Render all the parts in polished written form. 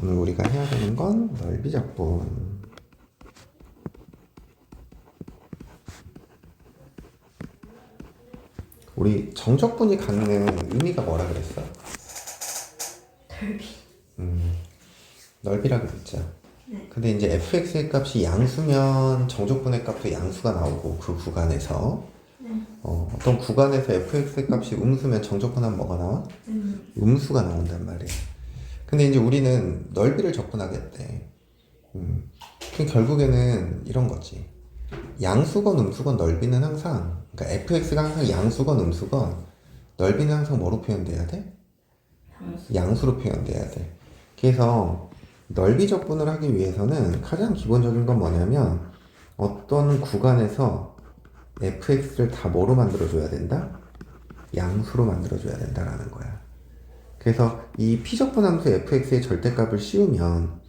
오늘 우리가 해야 되는 건 넓이 적분. 우리 정적분이 갖는 의미가 뭐라 그랬어? 넓이. 넓이라 그랬죠. 네. 근데 이제 fx의 값이 양수면 정적분의 값도 양수가 나오고 그 구간에서 어떤 구간에서 fx의 값이 음수면 정적분하면 뭐가 나와? 음수가 나온단 말이야. 근데 이제 우리는 넓이를 적분하겠대. 그 결국에는 이런 거지. 양수건 음수건 넓이는 항상, 그러니까 fx가 항상 양수건 음수건 넓이는 항상 뭐로 표현돼야 돼? 양수로 표현돼야 돼. 그래서 넓이 적분을 하기 위해서는 가장 기본적인 건 뭐냐면 어떤 구간에서 fx를 다 뭐로 만들어줘야 된다? 양수로 만들어줘야 된다라는 거야. 그래서 이 피적분 함수 fx의 절대값을 씌우면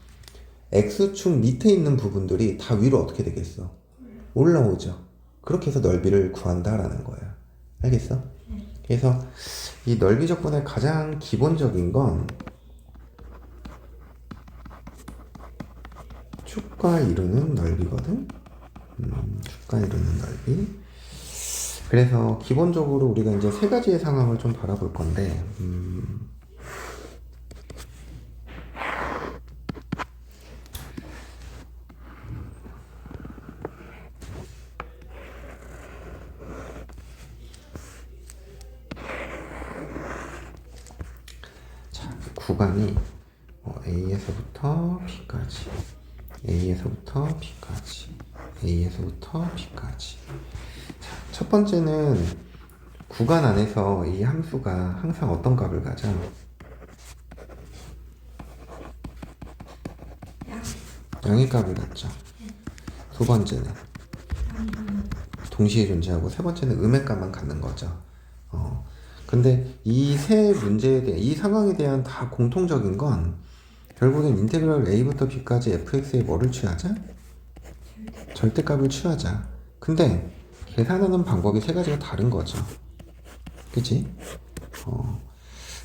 x축 밑에 있는 부분들이 다 위로 어떻게 되겠어? 올라오죠. 그렇게 해서 넓이를 구한다라는 거야. 알겠어? 그래서 이 넓이 적분의 가장 기본적인 건 축과 이루는 넓이거든. 축과 이루는 넓이. 그래서 기본적으로 우리가 이제 세 가지의 상황을 좀 바라볼 건데, 자, 구간이 A에서부터 B까지, A에서부터 B까지, A에서부터 B까지. 자, 첫 번째는 구간 안에서 이 함수가 항상 어떤 값을 가져? 양의 값을 갖죠. 두 번째는 동시에 존재하고 세 번째는 음의 값만 갖는 거죠. 근데 이 세 문제에 대한, 이 상황에 대한 다 공통적인 건 결국엔 인테그랄 a부터 b까지 fx의 뭐를 취하자? 절대값을 취하자. 근데 계산하는 방법이 세 가지가 다른 거죠. 그치?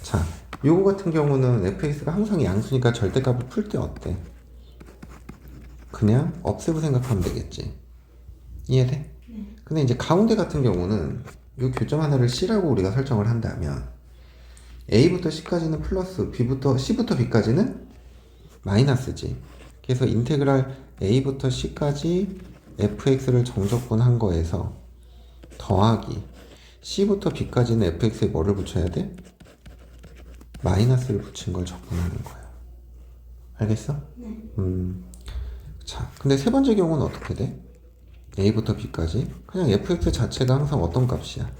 자, 요거 같은 경우는 fx가 항상 양수니까 절대값을 풀 때 어때? 그냥 없애고 생각하면 되겠지. 이해돼? 근데 이제 가운데 같은 경우는 이 교점 하나를 C라고 우리가 설정을 한다면 A부터 C까지는 플러스 C부터 B까지는 마이너스지. 그래서 인테그랄 A부터 C까지 fx를 정적분한 거에서 더하기 C부터 B까지는 fx에 뭐를 붙여야 돼? 마이너스를 붙인 걸 적분하는 거야. 알겠어? 네. 자, 근데 세 번째 경우는 어떻게 돼? A부터 B까지 그냥 fx 자체가 항상 어떤 값이야?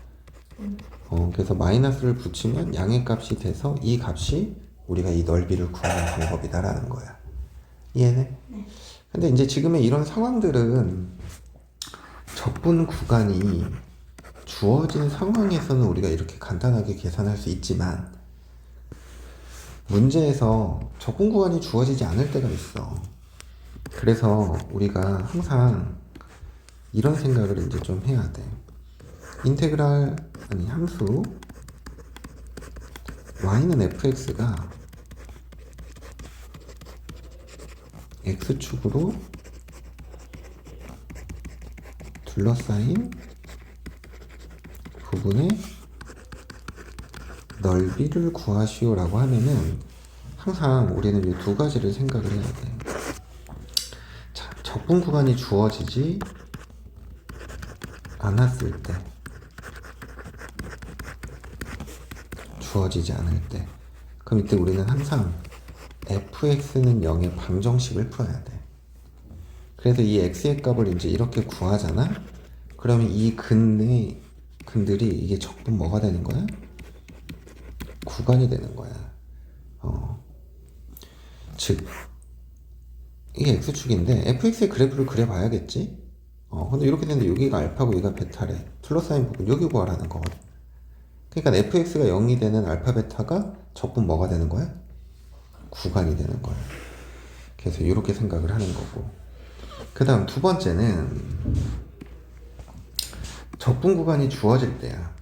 그래서 마이너스를 붙이면 양의 값이 돼서 이 값이 우리가 이 넓이를 구하는 방법이다라는 거야. 이해네? 네. 근데 이제 지금의 이런 상황들은 적분 구간이 주어진 상황에서는 우리가 이렇게 간단하게 계산할 수 있지만 문제에서 적분 구간이 주어지지 않을 때가 있어. 그래서 우리가 항상 이런 생각을 이제 좀 해야 돼. 함수 y는 fx가 x축으로 둘러싸인 부분의 넓이를 구하시오라고 하면은 항상 우리는 이 두 가지를 생각을 해야 돼. 자, 적분 구간이 주어지지 않았을 때, 주어지지 않을 때, 그럼 이때 우리는 항상 fx는 0의 방정식을 풀어야 돼. 그래서 이 x의 값을 이제 이렇게 구하잖아? 그러면 이 근들이 이게 적분 뭐가 되는 거야? 구간이 되는 거야. 즉, 이게 x축인데 fx의 그래프를 그려봐야겠지? 근데 이렇게 되는데 여기가 알파고 여기가 베타래. 둘러싸인 부분 여기 구하라는 거거든. 그러니까 fx가 0이 되는 알파 베타가 적분 뭐가 되는 거야? 구간이 되는 거야. 그래서 이렇게 생각을 하는 거고. 그 다음 두 번째는 적분 구간이 주어질 때야.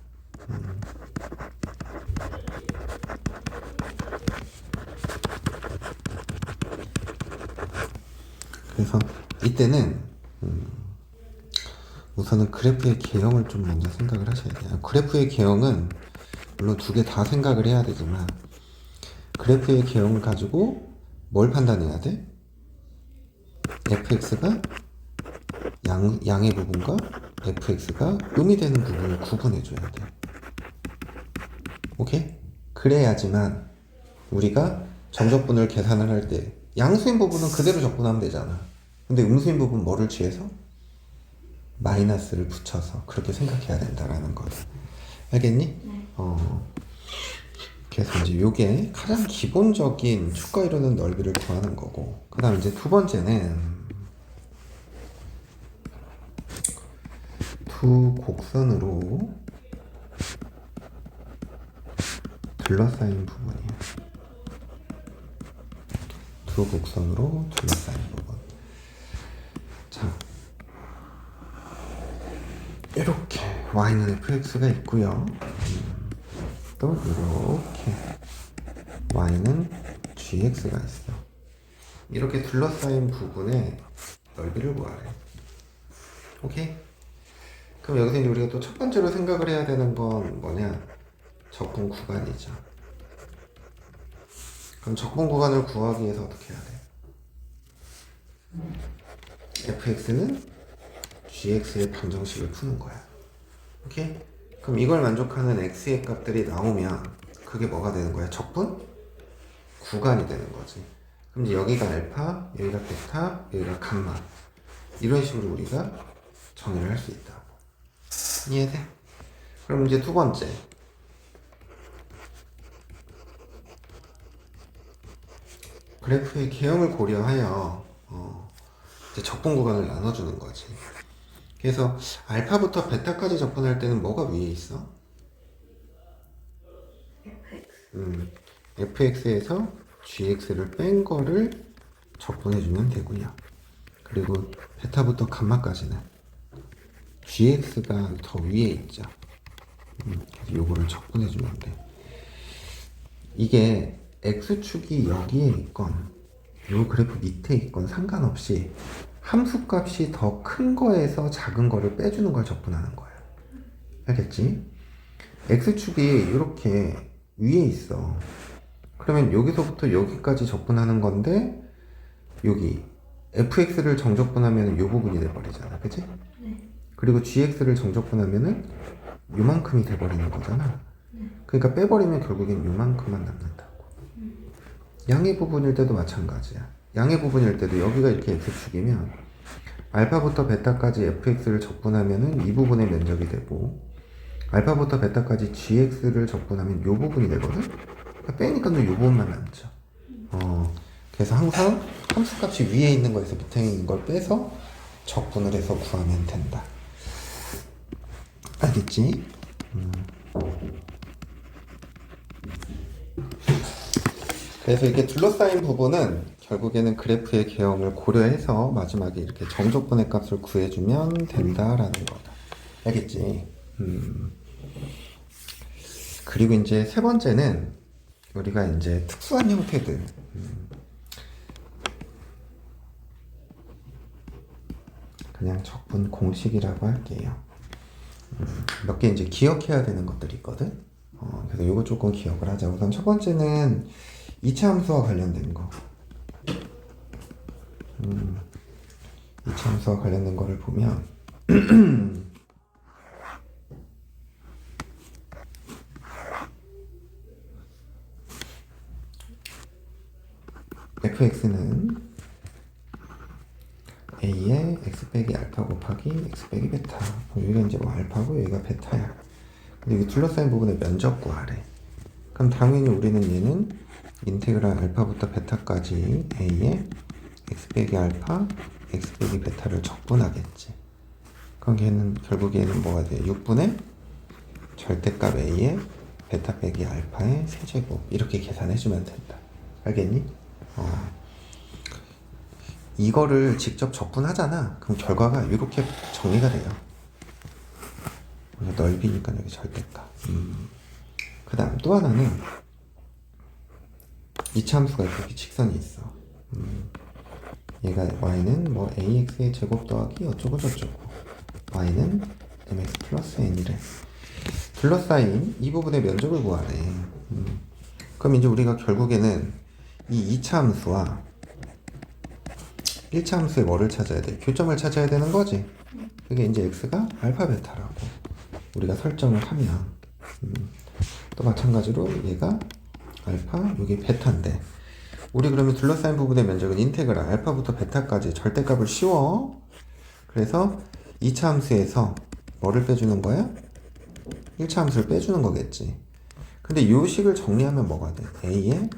그래서 이때는 우선은 그래프의 개형을 좀 먼저 생각을 하셔야 돼요. 그래프의 개형은 물론 두 개 다 생각을 해야 되지만 그래프의 개형을 가지고 뭘 판단해야 돼? fx가 양의 부분과 fx가 음이 되는 부분을 구분해 줘야 돼. 오케이? 그래야지만 우리가 정적분을 계산을 할 때 양수인 부분은 그대로 적분하면 되잖아. 근데 음수인 부분 뭐를 취해서? 마이너스를 붙여서 그렇게 생각해야 된다라는 거다. 알겠니? 네. 그래서 이제 요게 가장 기본적인 축과 이루는 넓이를 구하는 거고, 그 다음 이제 두 번째는 두 곡선으로 둘러싸인 부분이에요. 두 곡선으로 둘러싸인 부분. 자, 이렇게 y는 fx가 있고요. 또 이렇게 y는 gx가 있어. 이렇게 둘러싸인 부분의 넓이를 구하래. 오케이? 그럼 여기서 이제 우리가 또 첫 번째로 생각을 해야 되는 건 뭐냐? 적분 구간이죠. 그럼 적분 구간을 구하기 위해서 어떻게 해야 돼? fx는 gx의 방정식을 푸는 거야. 오케이? 그럼 이걸 만족하는 x의 값들이 나오면 그게 뭐가 되는 거야? 적분 구간이 되는 거지. 그럼 이제 여기가 알파, 여기가 베타, 여기가 감마. 이런 식으로 우리가 정의를 할 수 있다고. 이해돼? 그럼 이제 두 번째. 그래프의 개형을 고려하여 이제 적분 구간을 나눠주는 거지. 그래서 알파부터 베타까지 접근할 때는 뭐가 위에 있어? fx에서 gx를 뺀 거를 적분해주면 되고요. 그리고 베타부터 감마까지는 gx가 더 위에 있죠. 그래서 요거를 적분해주면 돼. 이게 x축이 여기에 있건 요 그래프 밑에 있건 상관없이 함수값이 더 큰 거에서 작은 거를 빼주는 걸 적분하는 거야. 알겠지? x축이 이렇게 위에 있어. 그러면 여기서부터 여기까지 적분하는 건데 여기 fx를 정적분하면 요 부분이 돼버리잖아. 그치? 네. 그리고 gx를 정적분하면은 요만큼이 돼버리는 거잖아. 그러니까 빼버리면 결국엔 요만큼만 남는다고. 양의 부분일 때도 마찬가지야. 양의 부분일 때도 여기가 이렇게 x축이면 알파부터 베타까지 fx를 적분하면은 이 부분의 면적이 되고 알파부터 베타까지 gx를 적분하면 요 부분이 되거든? 그러니까 빼니까 요 부분만 남죠. 그래서 항상 함수값이 위에 있는 거에서 밑에 있는 걸 빼서 적분을 해서 구하면 된다. 알겠지? 그래서 이렇게 둘러싸인 부분은 결국에는 그래프의 개형을 고려해서 마지막에 이렇게 정적분의 값을 구해주면 된다라는 거다. 알겠지? 그리고 이제 세 번째는 우리가 이제 특수한 형태들. 그냥 적분 공식이라고 할게요. 몇 개 이제 기억해야 되는 것들이 있거든. 그래서 이거 조금 기억을 하자. 우선 첫 번째는 이차 함수와 관련된 거. 이차 함수와 관련된 거를 보면 fx는 a의 x 빼기 알파 곱하기 x 빼기 베타. 여기가 이제 뭐 알파고 여기가 베타야. 근데 여기 둘러싸인 부분의 면적 구하래. 그럼 당연히 우리는 얘는 인테그랄 알파부터 베타까지 a의 x 빼기 알파, x 빼기 베타를 적분하겠지. 그럼 걔는 결국에는 뭐가 돼? 6분의 절대값 a의 베타 빼기 알파의 세제곱. 이렇게 계산해주면 된다. 알겠니? 이거를 직접 적분하잖아. 그럼 결과가 이렇게 정리가 돼요. 넓이니까 여기 절대값. 그 다음 또 하나는 이차 함수가 이렇게 직선이 있어. 얘가 y는 뭐 ax의 제곱 더하기 어쩌고 저쩌고 y는 mx 플러스 n이래. 둘러싸인 이 부분의 면적을 구하래. 그럼 이제 우리가 결국에는 이 2차 함수와 1차 함수의 뭐를 찾아야 돼? 교점을 찾아야 되는 거지. 그게 이제 x가 알파 베타라고 우리가 설정을 하면 또 마찬가지로 얘가 알파 여기 베타인데 우리 그러면 둘러싸인 부분의 면적은 인테그랄 알파부터 베타까지 절대값을 씌워. 그래서 2차 함수에서 뭐를 빼주는 거야? 1차 함수를 빼주는 거겠지. 근데 이 식을 정리하면 뭐가 돼? a에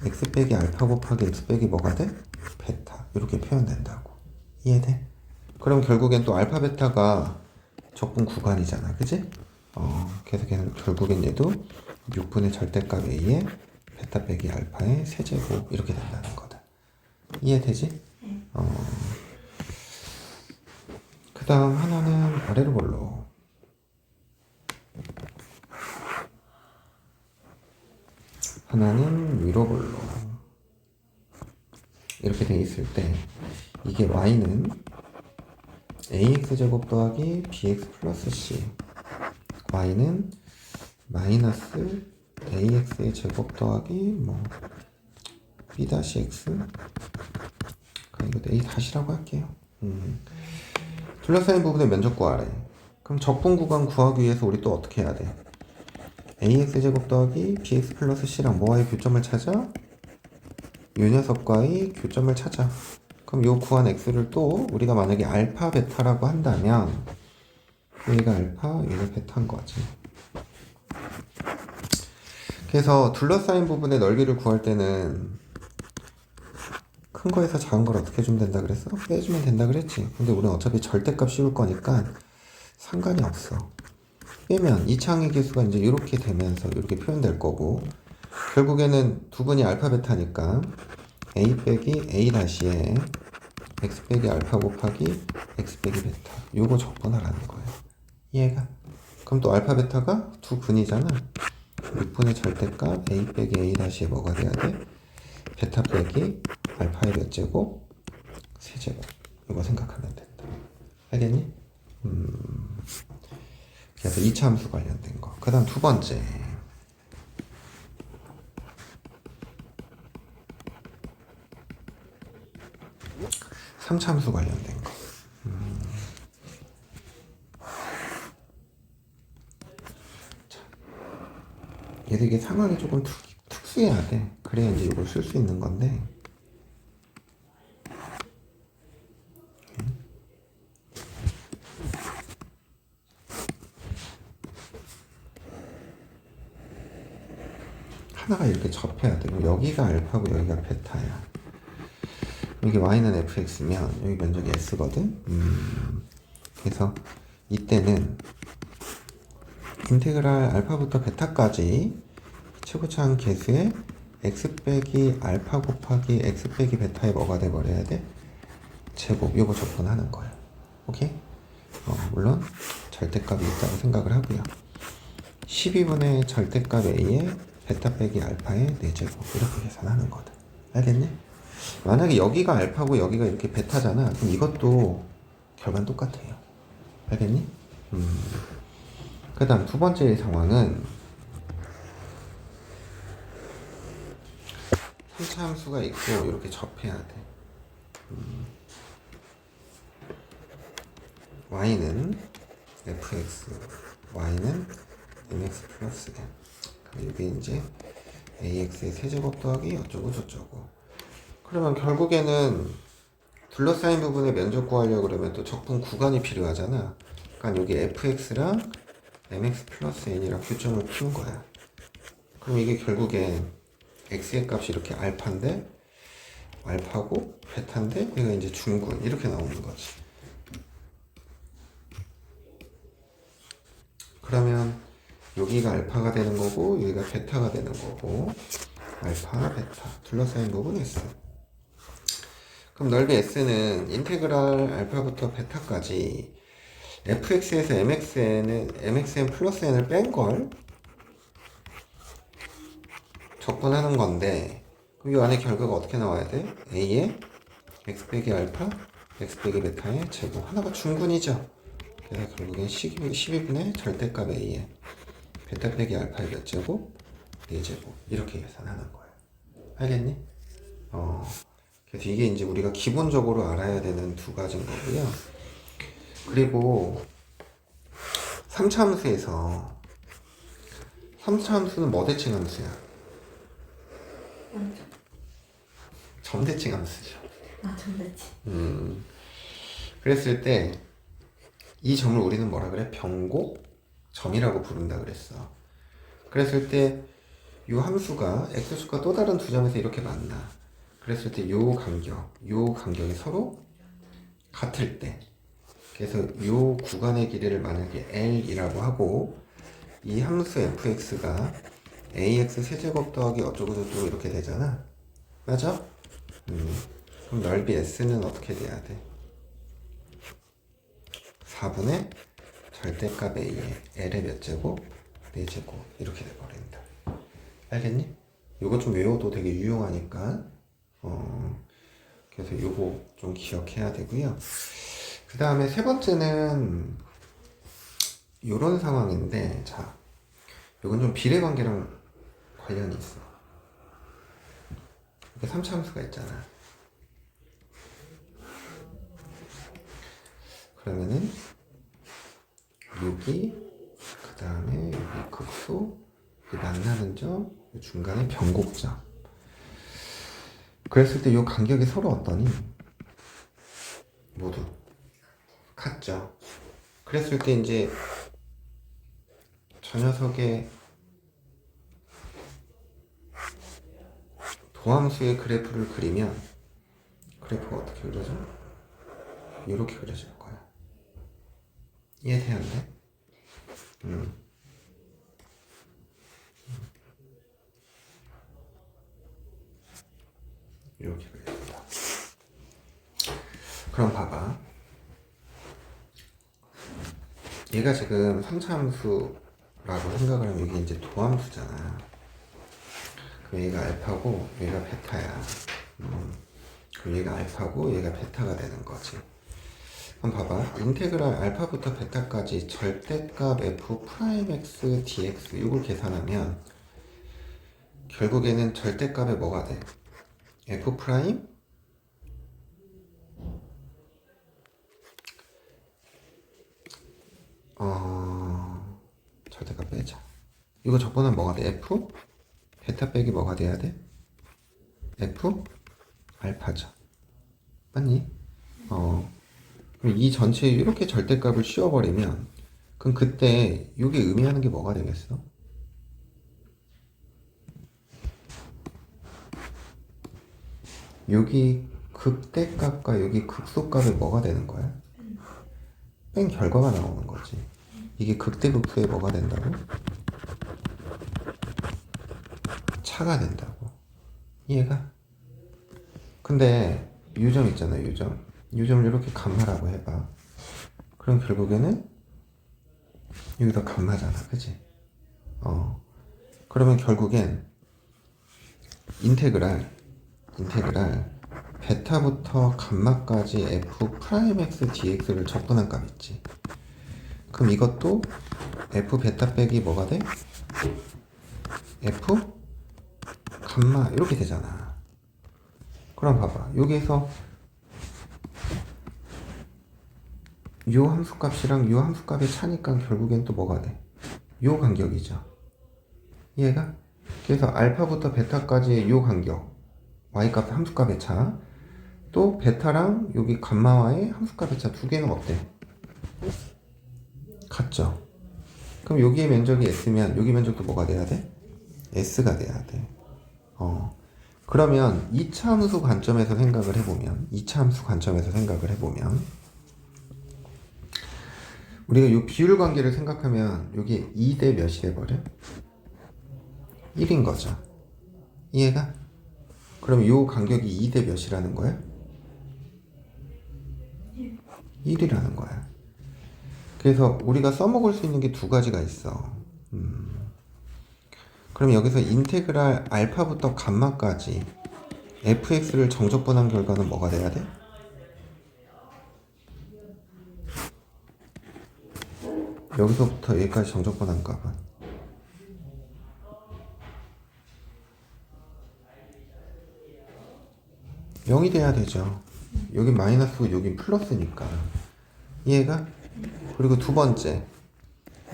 x 빼기 알파 곱하기 x 빼기 뭐가 돼? 베타 이렇게 표현된다고. 이해돼? 그럼 결국엔 또 알파 베타가 적분 구간이잖아, 그지? 그래서 걔는 결국엔 얘도 6분의 절대값 a에 베타 빼기 알파의 세제곱 이렇게 된다는 거다. 이해되지? 그 다음 하나는 아래로 볼로 하나는 위로 볼로 이렇게 돼 있을 때 이게 y는 ax제곱 더하기 bx 플러스 c y는 마이너스 ax의 제곱 더하기 뭐 b-x 그럼 이거 a 다시라고 할게요. 둘러싸인 부분의 면적 구하래. 그럼 적분 구간 구하기 위해서 우리 또 어떻게 해야 돼? ax 제곱 더하기 bx 플러스 c랑 뭐와의 교점을 찾아? 요 녀석과의 교점을 찾아. 그럼 요 구한 x를 또 우리가 만약에 알파 베타라고 한다면 여기가 알파 얘가 베타인 거지. 그래서 둘러싸인 부분의 넓이를 구할 때는 큰 거에서 작은 걸 어떻게 주면 된다 그랬어? 빼주면 된다 그랬지. 근데 우리는 어차피 절대값 씌울 거니까 상관이 없어. 빼면 이차항의 계수가 이제 이렇게 되면서 이렇게 표현될 거고 결국에는 두 분이 알파 베타니까 a 빼기 a 다시에 x 빼기 알파 곱하기 x 빼기 베타 요거 적분하라는 거예요. 이해가? 그럼 또 알파 베타가 두 분이잖아. 6분의 절대값 a 빼기 a 다시에 뭐가 돼야 돼? 베타 빼기 알파의 몇 제곱? 세제곱. 이거 생각하면 된다. 알겠니? 그래서 2차 함수 관련된 거. 그 다음 두 번째. 3차 함수 관련된 거. 자, 얘도 이게 상황이 조금 특수해야 돼. 그래야 이제 이걸 쓸 수 있는 건데. 하나가 이렇게 접해야 돼. 여기가 알파고 여기가 베타야. 여기 y는 fx면 여기 면적이 s거든. 그래서 이때는 인테그랄 알파부터 베타까지 최고차항 계수에 x 빼기 알파 곱하기 x 빼기 베타에 뭐가 돼버려야 돼? 제곱. 요거 적분하는 거야. 오케이? 물론 절대값이 있다고 생각을 하고요. 12분의 절대값 a에 베타 빼기 알파의 4제곱 이렇게 계산하는 거다. 알겠니? 만약에 여기가 알파고 여기가 이렇게 베타잖아. 그럼 이것도 결과는 똑같아요. 알겠니? 그 다음 두 번째 상황은 3차 함수가 있고 이렇게 접해야 돼. y는 fx, y는 mx 플러스 n. 그럼 여기 이제 ax의 세제곱 더하기 어쩌고 저쩌고. 그러면 결국에는 둘러싸인 부분의 면적 구하려고 그러면 또 적분 구간이 필요하잖아. 그러니까 여기 fx랑 mx 플러스 n이랑 교점을 푸는 거야. 그럼 이게 결국엔 x의 값이 이렇게 알파인데 알파고 베타인데 얘가 이제 중군 이렇게 나오는 거지. 그러면 여기가 알파가 되는 거고 여기가 베타가 되는 거고 알파 베타 둘러싸인 부분 S. 그럼 넓이 S는 인테그랄 알파부터 베타까지 fx에서 mxn 플러스 n을 뺀 걸 적분하는 건데 그럼 이 안에 결과가 어떻게 나와야 돼? a에 x 빼기 알파 x 빼기 베타의 제곱 하나가 중근이죠. 그래서 결국엔 12분의 절대값 a에 베타 빼기 알파의 몇 제곱? 4제곱 이렇게 계산하는 거예요. 알겠니? 그래서 이게 이제 우리가 기본적으로 알아야 되는 두 가지인 거고요. 그리고 3차 함수에서 3차 함수는 뭐 대칭 함수야? 완전. 점대칭 함수죠. 아, 전대치. 그랬을 때 이 점을 우리는 뭐라 그래? 변곡점이라고 부른다 그랬어. 그랬을 때 이 함수가 x축과 또 다른 두 점에서 이렇게 만나. 그랬을 때 요 간격이 서로 같을 때, 그래서 요 구간의 길이를 만약에 L이라고 하고 이 함수 fx가 ax 세제곱 더하기 어쩌고저쩌고 이렇게 되잖아. 맞아? 그럼 넓이 s는 어떻게 돼야 돼? 4분의 절대값 a에 l의 몇 제곱? 4제곱 이렇게 돼버린다. 알겠니? 요거 좀 외워도 되게 유용하니까 그래서 요거 좀 기억해야 되고요. 그 다음에 세 번째는 요런 상황인데, 자, 요건 좀 비례관계랑 관련이 있어. 이렇게 3차 함수가 있잖아. 그러면은 여기, 그 다음에 여기 극소, 만나는 점, 중간에 변곡점. 그랬을 때 이 간격이 서로 어떠니? 모두 같죠. 그랬을 때 이제 저 녀석의 도함수의 그래프를 그리면 그래프가 어떻게 그려져? 이렇게 그려질 거야. 이해되는데? 이렇게 그려진다. 그럼 봐봐. 얘가 지금 3차 함수라고 생각을 하면 여기 이제 도함수잖아. 그럼 얘가 알파고 얘가 베타야. 그럼 얘가 알파고 얘가 베타가 되는 거지. 그럼 봐봐. 인테그랄 알파부터 베타까지 절대값 f 프라임 x dx 이걸 계산하면 결국에는 절대값에 뭐가 돼? f 프라임 절대값 빼자. 이거 적분은 뭐가 돼? f 베타 빼기 뭐가 돼야 돼? f 알파죠. 맞니? 그럼 이 전체에 이렇게 절대값을 씌워버리면 그럼 그때 이게 의미하는 게 뭐가 되겠어? 여기 극대값과 여기 극소값이 뭐가 되는 거야? 뺀 결과가 나오는 거지. 이게 극대극소에 뭐가 된다고? 차가 된다고. 이해가? 근데 요점 있잖아, 요점. 요점을 이렇게 감마라고 해봐. 그럼 결국에는 여기다 감마잖아, 그치? 그러면 결국엔 인테그랄 베타부터 감마까지 f 프라임 x dx를 적분한 값 있지. 그럼 이것도 f 베타 빼기 뭐가 돼? f 감마 이렇게 되잖아. 그럼 봐봐. 여기에서 요 함수값이랑 요 함수값의 차니까 결국엔 또 뭐가 돼? 요 간격이죠. 이해가? 그래서 알파부터 베타까지의 요 간격 y값 함수값의 차, 또 베타랑 여기 감마와의 함수값의 차 두 개는 어때? 같죠? 그럼 여기의 면적이 s면 여기 면적도 뭐가 돼야 돼? s가 돼야 돼. 그러면 2차 함수 관점에서 생각을 해보면 우리가 이 비율 관계를 생각하면 여기 2대 몇이 돼버려? 1인 거죠. 이해가? 그럼 이 간격이 2대 몇이라는 거야? 1이라는 거야. 그래서 우리가 써먹을 수 있는 게 두 가지가 있어. 그럼 여기서 인테그랄 알파부터 감마까지 fx를 정적분한 결과는 뭐가 돼야 돼? 여기서부터 여기까지 정적분한 값은 0이 돼야 되죠. 여긴 마이너스고 여긴 플러스니까. 이해가? 그리고 두 번째,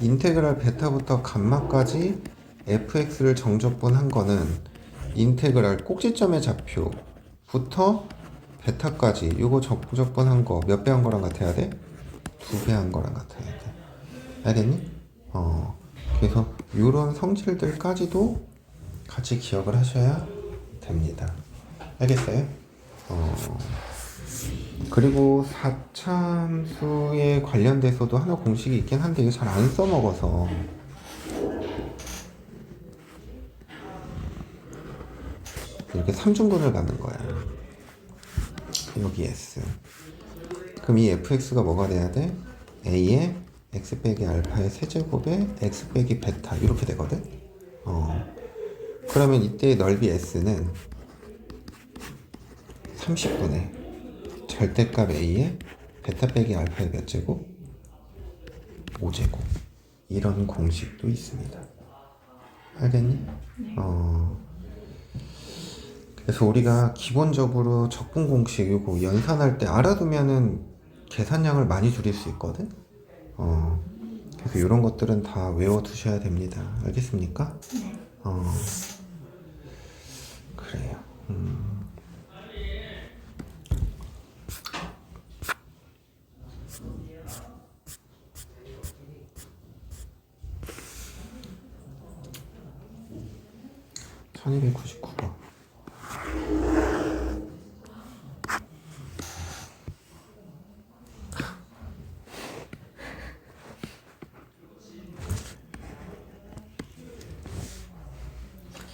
인테그랄 베타부터 감마까지 fx를 정적분한 거는 인테그랄 꼭지점의 좌표부터 베타까지 요거 정적분한 거 몇 배 한 거랑 같아야 돼? 2배 한 거랑 같아야 돼. 알겠니? 그래서 요런 성질들까지도 같이 기억을 하셔야 됩니다. 알겠어요? 그리고 4참수에 관련돼서도 하나 공식이 있긴 한데 이거 잘 안 써먹어서 이렇게 3중분을 받는 거야. 여기 S. 그럼 이 fx가 뭐가 돼야 돼? a의 x 빼기 알파의 세제곱에 x 빼기 베타 이렇게 되거든? 그러면 이때의 넓이 s는 30분의 절대값 a의 베타 빼기 알파의 몇 제곱? 5제곱. 이런 공식도 있습니다. 알겠니? 그래서 우리가 기본적으로 적분 공식 이거 연산할 때 알아두면은 계산량을 많이 줄일 수 있거든? 그래서 이런 것들은 다 외워두셔야 됩니다. 알겠습니까? 네. 그래요. 1299번.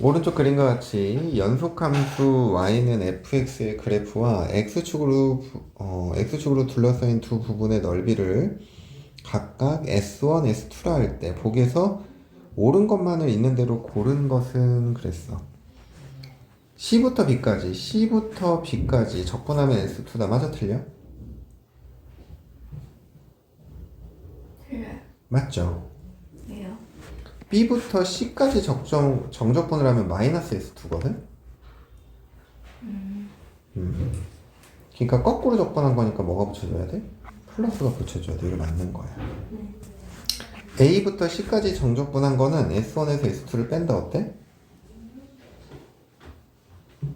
오른쪽 그림과 같이 연속함수 y는 fx의 그래프와 x축으로 둘러싸인 두 부분의 넓이를 각각 s1, s2라 할 때 복에서 옳은 것만을 있는 대로 고른 것은 그랬어. C부터 B까지 적분하면 S2다. 맞아 틀려? 틀려요. 맞죠? 왜요? B부터 C까지 정적분을 하면 마이너스 S2거든? 그러니까 거꾸로 적분한 거니까 뭐가 붙여줘야 돼? 플러스가 붙여줘야 돼. 이거 맞는 거야. A부터 C까지 정적분한 거는 S1에서 S2를 뺀다. 어때?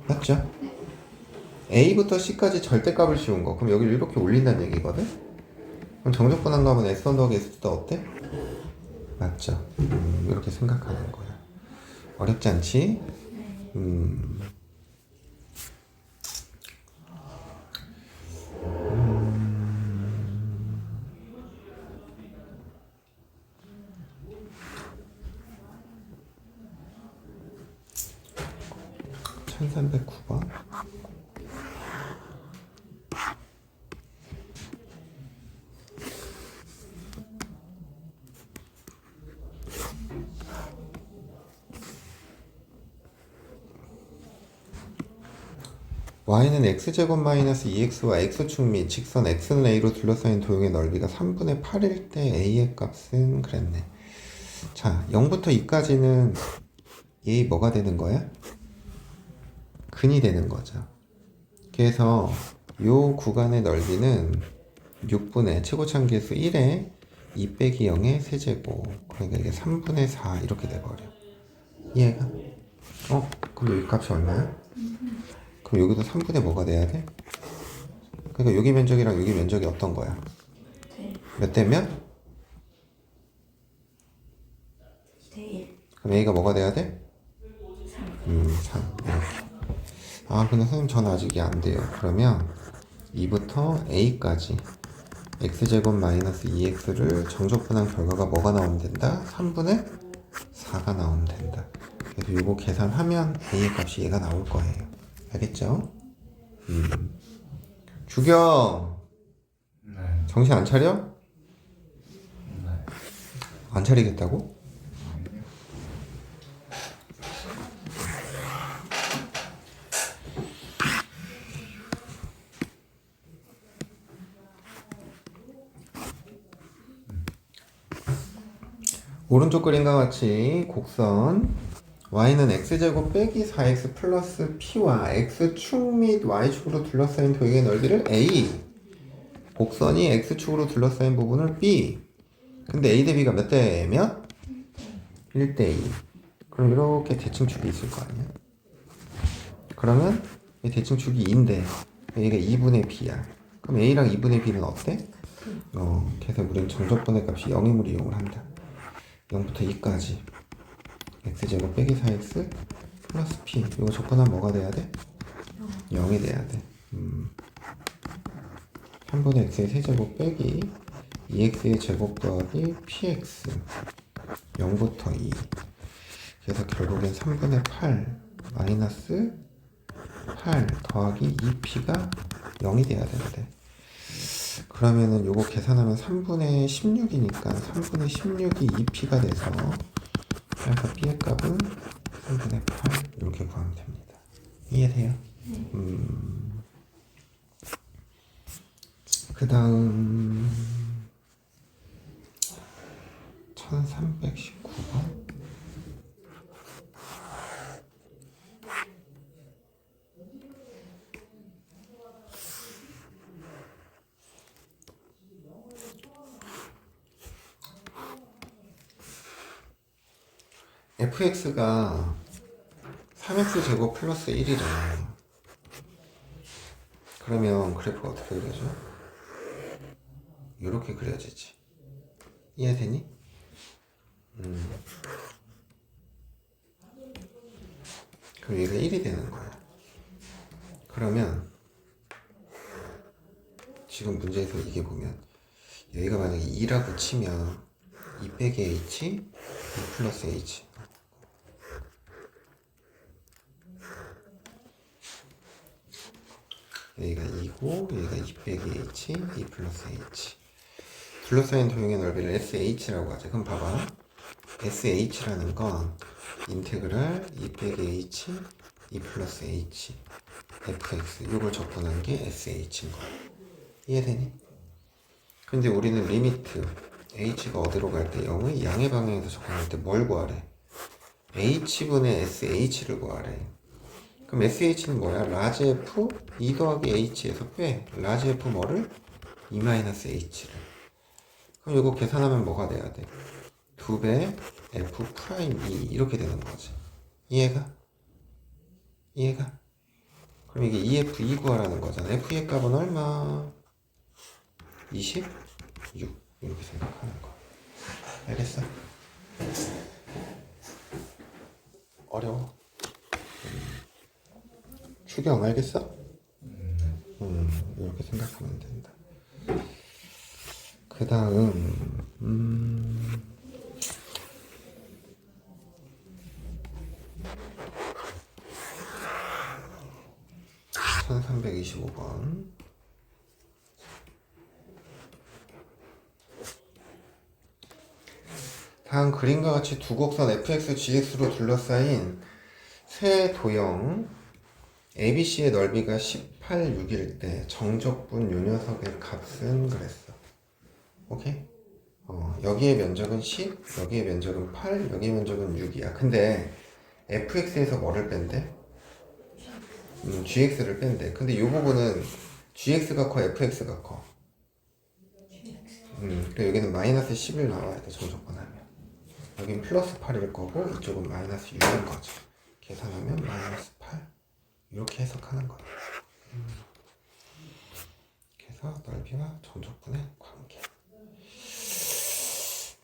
맞죠? A부터 C까지 절대값을 씌운 거. 그럼 여기를 이렇게 올린다는 얘기거든? 그럼 정적분한 거 하면 S1 더하기 S2다. 어때? 맞죠? 이렇게 생각하는 거야. 어렵지 않지? 음. 1309번. y는 x제곱 마이너스 2x와 x축 및 직선 x는 a로 둘러싸인 도형의 넓이가 3분의 8일 때 a의 값은 그랬네. 자, 0부터 2까지는 a 뭐가 되는 거야? 근이 되는 거죠. 그래서 요 구간의 넓이는 6분의 최고참계수 1에 2 빼기 0의 세제곱. 그러니까 이게 3분의 4 이렇게 돼버려. 이해가? 그럼 여기 값이 얼마야? 그럼 여기도 3분의 뭐가 돼야 돼? 그러니까 여기 면적이랑 여기 면적이 어떤 거야? 네. 몇 대 몇? 2대1. 그럼 A가 뭐가 돼야 돼? 3. 이렇게. 근데 선생님 저는 아직 이게 안 돼요. 그러면 2부터 A까지 x제곱 마이너스 2x를 정적분한 결과가 뭐가 나오면 된다? 3분의 4가 나오면 된다. 그래서 이거 계산하면 A의 값이 얘가 나올 거예요. 알겠죠? 주경! 네. 정신 안 차려? 네. 안 차리겠다고? 오른쪽 그림과 같이 곡선 y는 x제곱 빼기 4x 플러스 p와 x축 및 y축으로 둘러싸인 도형의 넓이를 a, 곡선이 x축으로 둘러싸인 부분을 b. 근데 a 대 b가 몇 대 몇? 1대 2. 그럼 이렇게 대칭축이 있을 거 아니야? 그러면 이 대칭축이 2인데 a가 2분의 b야. 그럼 a랑 2분의 b는 어때? 그래서 우리는 정적분의 값이 0임을 이용을 한다. 0부터 2까지 x제곱 빼기 4x 플러스 p. 이거 접근하면 뭐가 돼야 돼? 0이 돼야 돼. 3분의 x의 세제곱 빼기 2x의 제곱 더하기 px 0부터 2. 그래서 결국엔 3분의 8 마이너스 8 더하기 2p가 0이 돼야 되는데, 그러면은 요거 계산하면 3분의 16이니까 3분의 16이 2p가 돼서 그래서 p의 값은 3분의 8 이렇게 구하면 됩니다. 이해돼요? 그 다음 1319번 fx가 3x제곱 플러스 1이잖아. 그러면 그래프가 어떻게 그려져? 이렇게 그려지지. 이해되니? 그럼 얘가 1이 되는 거야. 그러면 지금 문제에서 이게 보면 여기가 만약에 2라고 치면 2 빼기 h, 2 플러스 h. 여기가 2고 여기가 2 빼기 h, 2 플러스 h. 둘러싸인 도형의 넓이를 sh라고 하죠. 그럼 봐봐. sh라는 건 인테그랄 2 빼기 h, 2 플러스 h, fx. 이걸 접근한 게 sh인 거야. 이해되니? 근데 우리는 리미트 h가 어디로 갈 때 0의 양의 방향에서 접근할 때 뭘 구하래? h분의 sh를 구하래. 그럼 sh는 뭐야? 라지 f 2 더하기 h에서 빼 라지 f 뭐를? 2 마이너스 h를. 그럼 이거 계산하면 뭐가 돼야 돼? 2배 f 프라임 2 이렇게 되는 거지. 이해가? 이해가? 그럼 이게 2f 2 구하라는 거잖아. f의 값은 얼마? 26 이렇게 생각하는 거야. 알겠어? 어려워. 추경 알겠어? 이렇게 생각하면 된다. 그 다음 1325번 다음 그림과 같이 두 곡선 fx, gx로 둘러싸인 세 도형 ABC의 넓이가 18, 6일 때 정적분 요 녀석의 값은 그랬어. 오케이? 여기의 면적은 10, 여기의 면적은 8, 여기의 면적은 6이야. 근데 fx에서 뭐를 뺀대? gx를 뺀대. 근데 이 부분은 gx가 커, fx가 커? 그래 여기는 마이너스 10일 나와야 돼, 정적분하면. 여긴 플러스 8일 거고 이쪽은 마이너스 6인 거지. 계산하면 마이너스 8 이렇게 해석하는 거야. 그래서 넓이와 정적분의 관계.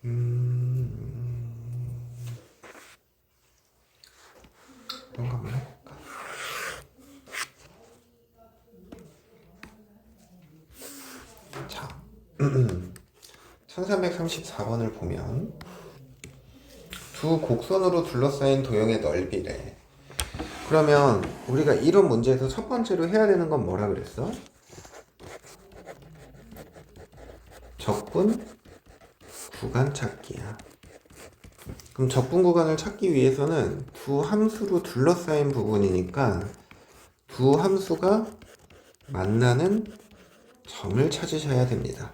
이런 거 한번 해볼까? 자 1334번을 보면 두 곡선으로 둘러싸인 도형의 넓이래. 그러면 우리가 이런 문제에서 첫 번째로 해야 되는 건 뭐라 그랬어? 적분 구간 찾기야. 그럼 적분 구간을 찾기 위해서는 두 함수로 둘러싸인 부분이니까 두 함수가 만나는 점을 찾으셔야 됩니다.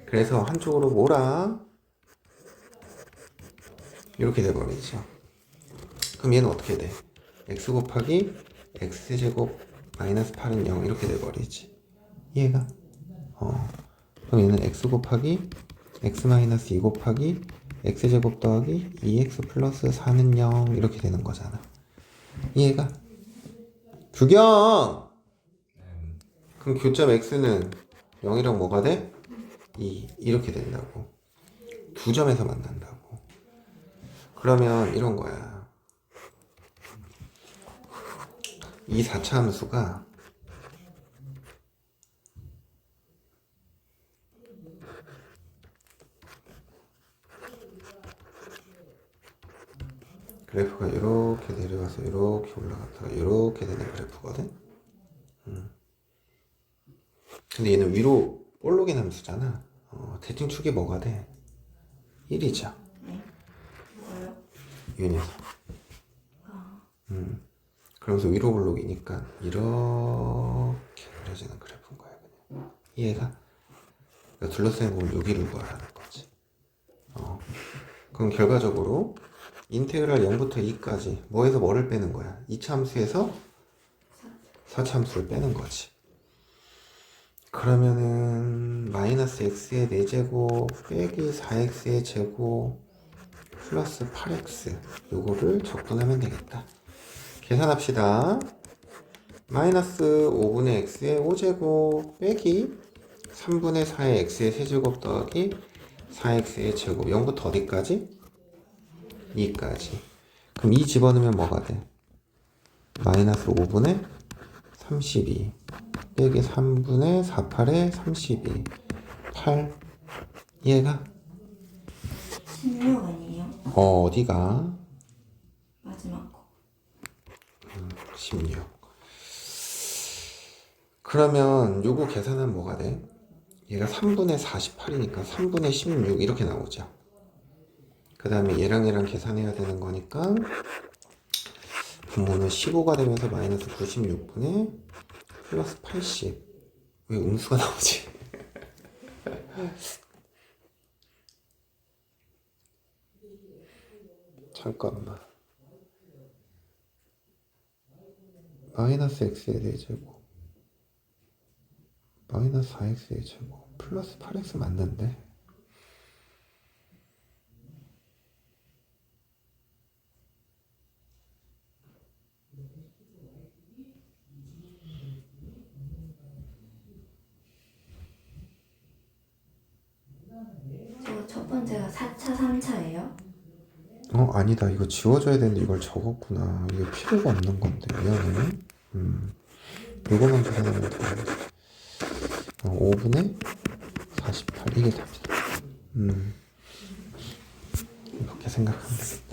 그래서 한쪽으로 몰아 이렇게 돼버리죠. 그럼 얘는 어떻게 돼? x 곱하기 x제곱 마이너스 8은 0 이렇게 돼버리지. 이해가? 그럼 얘는 x 곱하기 x 마이너스 2 곱하기 x제곱 더하기 2x 플러스 4는 0 이렇게 되는 거잖아. 이해가? 규경! 그럼 교점 x는 0이랑 뭐가 돼? 2 이렇게 된다고. 두 점에서 만난다고. 그러면 이런 거야. 이 4차 함수가 그래프가 이렇게 내려가서 이렇게 올라갔다가 이렇게 되는 그래프거든. 근데 얘는 위로 볼록인 함수잖아. 대칭축이 뭐가 돼? 1이죠. 네. 뭐요? 이 녀석. 그러면서 위로 볼록이니까 이렇게 그려지는 그래프인 거야. 그냥. 이해가? 그러니까 둘러싸인 부분 여기를 구하라는 거지. 그럼 결과적으로 인테그랄 0부터 2까지 뭐에서 뭐를 빼는 거야? 2차 함수에서 4차 함수를 빼는 거지. 그러면은 마이너스 x의 4제곱 빼기 4x의 제곱 플러스 8x 요거를 적분하면 되겠다. 계산합시다. 마이너스 5분의 x의 5제곱 빼기 3분의 4의 x의 세제곱 더하기 4x의 제곱 0부터 어디까지? 2까지. 그럼 2 집어넣으면 뭐가 돼? 마이너스 5분의 32 빼기 3분의 48의 32 8 얘가 16 아니에요? 어디가? 마지막 거. 16 그러면 요거 계산하면 뭐가 돼? 얘가 3분의 48이니까 3분의 16 이렇게 나오죠. 그 다음에 얘랑 계산해야 되는 거니까 분모는 15가 되면서 마이너스 96분의 플러스 80 왜 음수가 나오지? 잠깐만. 마이너스 x의 4제곱 마이너스 4x의 제곱 플러스 8x 맞는데? 저 첫 번째가 4차, 3차예요? 아니다. 이거 지워줘야 되는데 이걸 적었구나. 이게 필요가 없는 건데. 미안해. 이거만 계산하면 돼. 5분의 48 이게 답이다. 이렇게 생각하면 되겠다.